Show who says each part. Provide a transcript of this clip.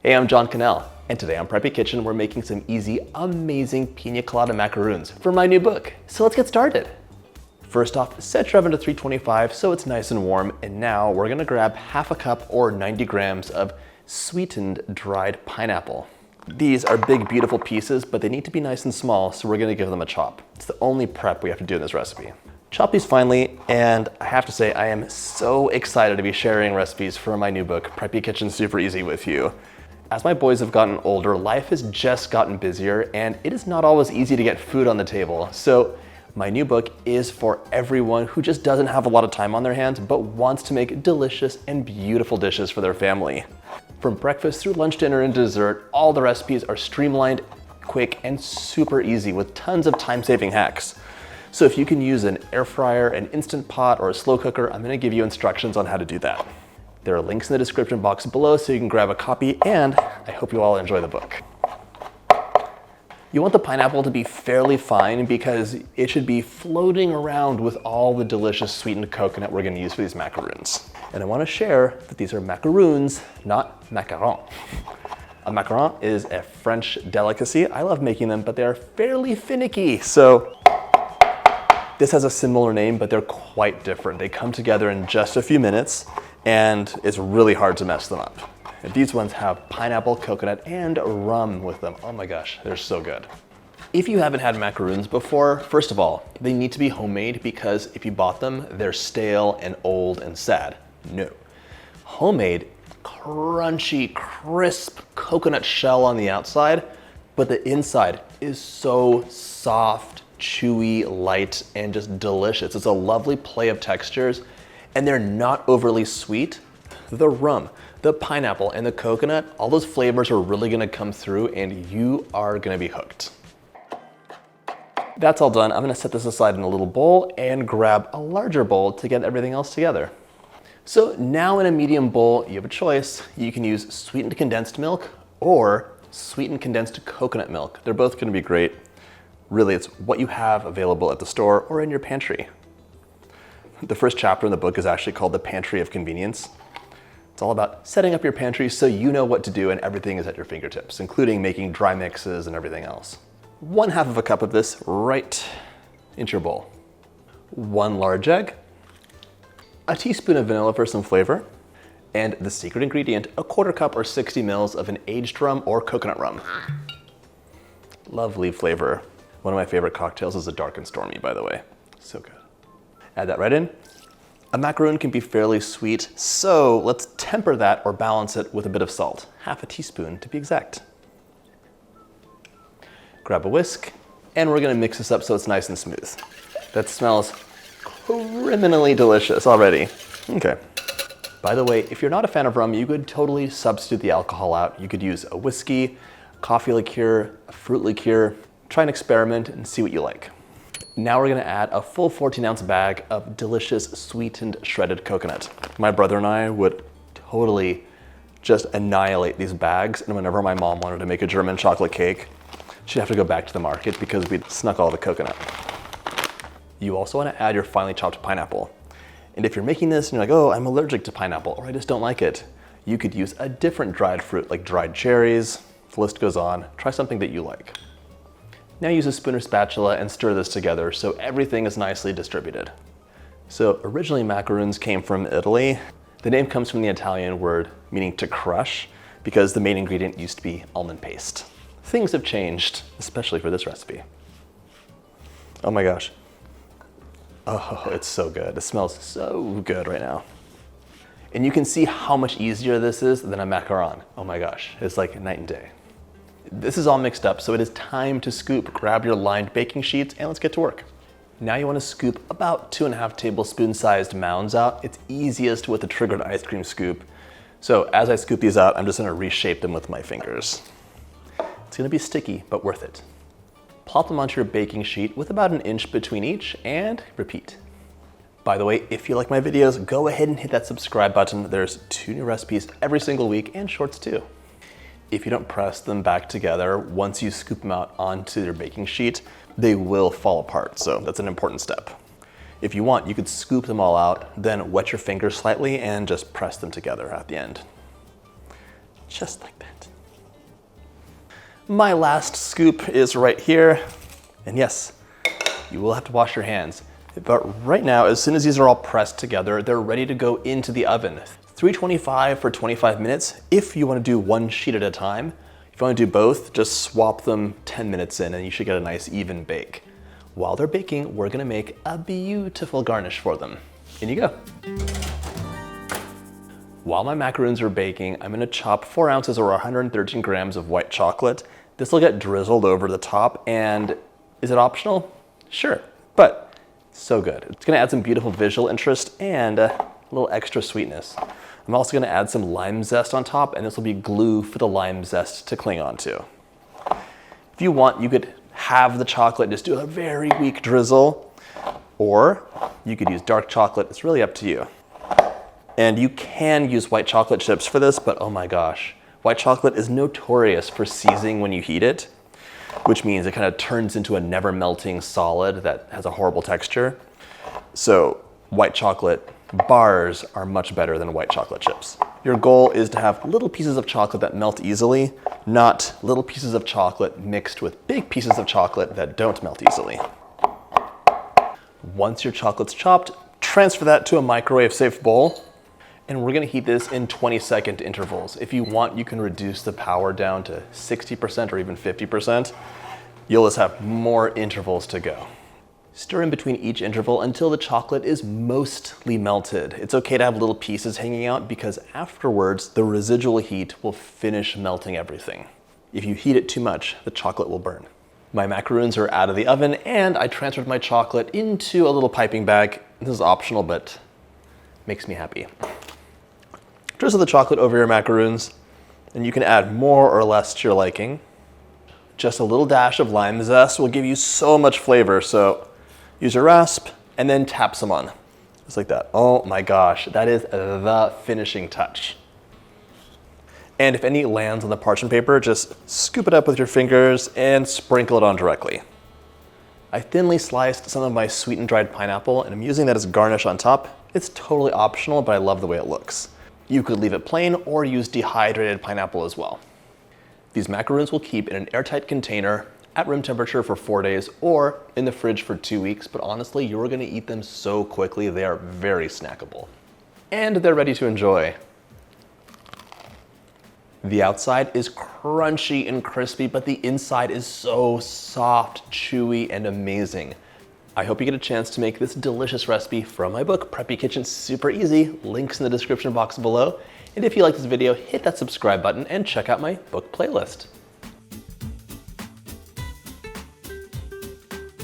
Speaker 1: Hey, I'm John Cannell, and today on Preppy Kitchen, we're making some easy, amazing Piña Colada macaroons for my new book. So let's get started. First off, set your oven to 325 so it's nice and warm, and now we're gonna grab half a cup or 90 grams of sweetened dried pineapple. These are big, beautiful pieces, but they need to be nice and small, so we're gonna give them a chop. It's the only prep we have to do in this recipe. Chop these finely, and I have to say, I am so excited to be sharing recipes for my new book, Preppy Kitchen Super Easy, with you. As my boys have gotten older, life has just gotten busier, and it is not always easy to get food on the table. So my new book is for everyone who just doesn't have a lot of time on their hands, but wants to make delicious and beautiful dishes for their family. From breakfast through lunch, dinner, and dessert, all the recipes are streamlined, quick, and super easy with tons of time-saving hacks. So if you can use an air fryer, an Instant Pot, or a slow cooker, I'm gonna give you instructions on how to do that. There are links in the description box below so you can grab a copy, and I hope you all enjoy the book. You want the pineapple to be fairly fine because it should be floating around with all the delicious sweetened coconut we're gonna use for these macaroons. And I wanna share that these are macaroons, not macarons. A macaron is a French delicacy. I love making them, but they are fairly finicky. So this has a similar name, but they're quite different. They come together in just a few minutes, and it's really hard to mess them up. These ones have pineapple, coconut, and rum with them. Oh my gosh, they're so good. If you haven't had macaroons before, first of all, they need to be homemade because if you bought them, they're stale and old and sad. No. Homemade, crunchy, crisp coconut shell on the outside, but the inside is so soft, chewy, light, and just delicious. It's a lovely play of textures, and they're not overly sweet. The rum, the pineapple, and the coconut, all those flavors are really gonna come through and you are gonna be hooked. That's all done. I'm gonna set this aside in a little bowl and grab a larger bowl to get everything else together. So now in a medium bowl, you have a choice. You can use sweetened condensed milk or sweetened condensed coconut milk. They're both gonna be great. Really, it's what you have available at the store or in your pantry. The first chapter in the book is actually called The Pantry of Convenience. It's all about setting up your pantry so you know what to do and everything is at your fingertips, including making dry mixes and everything else. 1/2 of a cup of this right into your bowl. 1 large egg, a teaspoon of vanilla for some flavor, and the secret ingredient, 1/4 cup or 60 mils of an aged rum or coconut rum. Lovely flavor. One of my favorite cocktails is a dark and stormy, by the way. So good. Add that right in. A macaroon can be fairly sweet, so let's temper that or balance it with a bit of salt. 1/2 teaspoon to be exact. Grab a whisk, and we're gonna mix this up so it's nice and smooth. That smells criminally delicious already. Okay. By the way, if you're not a fan of rum, you could totally substitute the alcohol out. You could use a whiskey, coffee liqueur, a fruit liqueur. Try and experiment and see what you like. Now we're gonna add a full 14-ounce bag of delicious sweetened shredded coconut. My brother and I would totally just annihilate these bags, and whenever my mom wanted to make a German chocolate cake, she'd have to go back to the market because we'd snuck all the coconut. You also wanna add your finely chopped pineapple. And if you're making this and you're like, oh, I'm allergic to pineapple, or I just don't like it, you could use a different dried fruit like dried cherries. The list goes on. Try something that you like. Now use a spoon or spatula and stir this together so everything is nicely distributed. So originally macaroons came from Italy. The name comes from the Italian word meaning to crush because the main ingredient used to be almond paste. Things have changed, especially for this recipe. Oh my gosh. Oh, it's so good. It smells so good right now. And you can see how much easier this is than a macaron. Oh my gosh, it's like night and day. This is all mixed up, so it is time to scoop. Grab your lined baking sheets and let's get to work. Now you want to scoop about 2.5 tablespoon sized mounds out. It's easiest with a triggered ice cream scoop. So as I scoop these out, I'm just gonna reshape them with my fingers. It's gonna be sticky, but worth it. Plop them onto your baking sheet with about 1 inch between each and repeat. By the way, if you like my videos, go ahead and hit that subscribe button. There's 2 new recipes every single week and shorts too. If you don't press them back together, once you scoop them out onto your baking sheet, they will fall apart. So that's an important step. If you want, you could scoop them all out, then wet your fingers slightly and just press them together at the end. Just like that. My last scoop is right here. And yes, you will have to wash your hands. But right now, as soon as these are all pressed together, they're ready to go into the oven. 325 for 25 minutes if you want to do one sheet at a time. If you want to do both, just swap them 10 minutes in and you should get a nice even bake. While they're baking, we're gonna make a beautiful garnish for them. In you go. While my macaroons are baking, I'm gonna chop 4 ounces or 113 grams of white chocolate. This will get drizzled over the top, and is it optional? Sure, but so good. It's gonna add some beautiful visual interest and a little extra sweetness. I'm also gonna add some lime zest on top, and this will be glue for the lime zest to cling onto. If you want, you could have the chocolate and just do a very weak drizzle, or you could use dark chocolate. It's really up to you. And you can use white chocolate chips for this, but oh my gosh, white chocolate is notorious for seizing when you heat it, which means it kind of turns into a never melting solid that has a horrible texture. So white chocolate bars are much better than white chocolate chips. Your goal is to have little pieces of chocolate that melt easily, not little pieces of chocolate mixed with big pieces of chocolate that don't melt easily. Once your chocolate's chopped, transfer that to a microwave-safe bowl, and we're gonna heat this in 20-second intervals. If you want, you can reduce the power down to 60% or even 50%. You'll just have more intervals to go. Stir in between each interval until the chocolate is mostly melted. It's okay to have little pieces hanging out because afterwards, the residual heat will finish melting everything. If you heat it too much, the chocolate will burn. My macaroons are out of the oven and I transferred my chocolate into a little piping bag. This is optional, but makes me happy. Drizzle the chocolate over your macaroons, and you can add more or less to your liking. Just a little dash of lime zest will give you so much flavor, so use a rasp and then tap some on, just like that. Oh my gosh, that is the finishing touch. And if any lands on the parchment paper, just scoop it up with your fingers and sprinkle it on directly. I thinly sliced some of my sweetened dried pineapple and I'm using that as garnish on top. It's totally optional, but I love the way it looks. You could leave it plain or use dehydrated pineapple as well. These macaroons will keep in an airtight container at room temperature for 4 days or in the fridge for 2 weeks, but honestly, you're gonna eat them so quickly, they are very snackable. And they're ready to enjoy. The outside is crunchy and crispy, but the inside is so soft, chewy, and amazing. I hope you get a chance to make this delicious recipe from my book, Preppy Kitchen Super Easy. Links in the description box below. And if you like this video, hit that subscribe button and check out my book playlist.